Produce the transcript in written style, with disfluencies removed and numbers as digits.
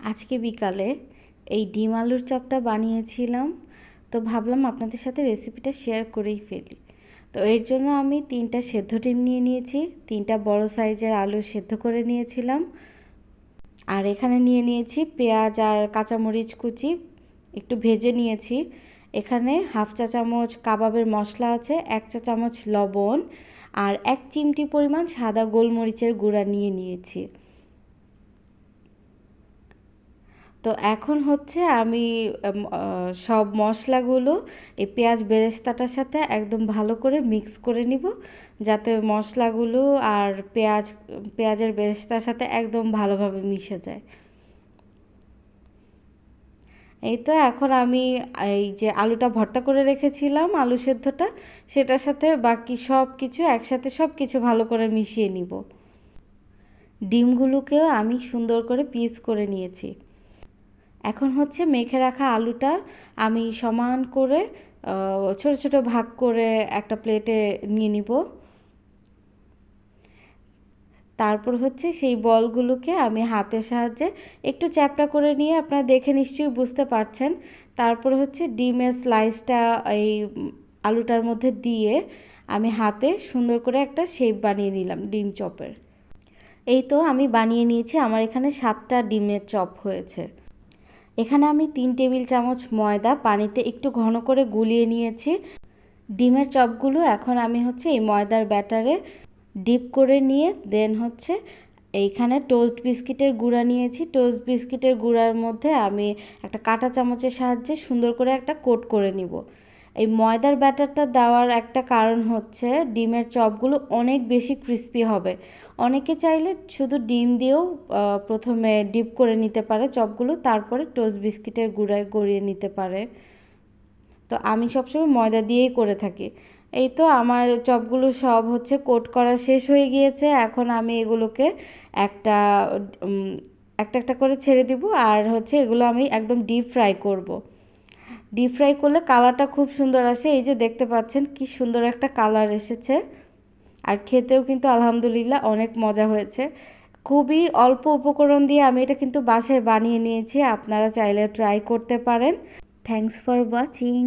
আজকে বিকালে এই ডিম আলুর চপটা বানিয়েছিলাম, তো ভাবলাম আপনাদের সাথে রেসিপিটা শেয়ার করেই ফেলি। তো এর জন্য আমি 3টা সেদ্ধ ডিম নিয়ে নিয়েছি, 3টা বড় সাইজের আলু সেদ্ধ করে নিয়েছিলাম, আর এখানে নিয়ে নিয়েছি পেঁয়াজ আর কাঁচামরিচ কুচি একটু ভেজে নিয়েছি। এখানে হাফ চা চামচ কাবাবের মশলা আছে, 1 চা চামচ লবণ আর 1 চিমটি পরিমাণ সাদা গোলমরিচের গুঁড়া নিয়ে নিয়েছি। তো এখন হচ্ছে আমি সব মশলাগুলো এই পেঁয়াজ বেরেস্তাটার সাথে একদম ভালো করে মিক্স করে নিব, যাতে মশলাগুলো আর পেঁয়াজের বেরেস্তার সাথে একদম ভালোভাবে মিশে যায়। এই তো এখন আমি এই যে আলুটা ভর্তা করে রেখেছিলাম, আলু সেদ্ধটা, সেটার সাথে বাকি সব কিছু একসাথে সব কিছু ভালো করে মিশিয়ে নিব। ডিমগুলোকেও আমি সুন্দর করে পিস করে নিয়েছি। এখন হচ্ছে মেখে রাখা আলুটা আমি সমান করে ছোট ছোট ভাগ করে একটা প্লেটে নিয়ে নিব। তারপর হচ্ছে সেই বলগুলোকে আমি হাতের সাহায্যে একটু চ্যাপটা করে নিয়ে, আপনারা দেখে নিশ্চয়ই বুঝতে পারছেন, তারপর হচ্ছে ডিমের স্লাইসটা এই আলুটার মধ্যে দিয়ে আমি হাতে সুন্দর করে একটা শেপ বানিয়ে নিলাম ডিম চপের। এই তো আমি বানিয়ে নিয়েছি, আমার এখানে 7টা ডিমের চপ হয়েছে। এখানে আমি 3 টেবিল চামচ ময়দা পানিতে একটু ঘন করে গুলিয়ে নিয়েছি। ডিমের চপগুলো এখন আমি হচ্ছে এই ময়দার ব্যাটারে ডিপ করে নিয়ে দেন হচ্ছে এইখানে টোস্ট বিস্কিটের গুঁড়া নিয়েছি। টোস্ট বিস্কিটের গুঁড়ার মধ্যে আমি একটা কাঁটা চামচের সাহায্যে সুন্দর করে একটা কোট করে নিব। এই ময়দার ব্যাটারটা দেওয়ার একটা কারণ হচ্ছে ডিমের চপগুলো অনেক বেশি ক্রিস্পি হবে। অনেকে চাইলে শুধু ডিম দিয়েও প্রথমে ডিপ করে নিতে পারে চপগুলো, তারপরে টোস্ট বিস্কিটের গুঁড়ায় গড়িয়ে নিতে পারে। তো আমি সবসময় ময়দা দিয়েই করে থাকি। এই তো আমার চপগুলো সব হচ্ছে কোট করা শেষ হয়ে গিয়েছে। এখন আমি এগুলোকে একটা একটা একটা করে ছেড়ে দিব, আর হচ্ছে এগুলো আমি একদম ডিপ ফ্রাই করব। ডিপ ফ্রাই করলে কালারটা খুব সুন্দর আসে, এই যে দেখতে পাচ্ছেন কি সুন্দর একটা কালার এসেছে। আর খেতেও কিন্তু আলহামদুলিল্লাহ অনেক মজা হয়েছে। খুবই অল্প উপকরণ দিয়ে আমি এটা কিন্তু বাসায় বানিয়ে নিয়েছি, আপনারা চাইলে ট্রাই করতে পারেন। Thanks for watching.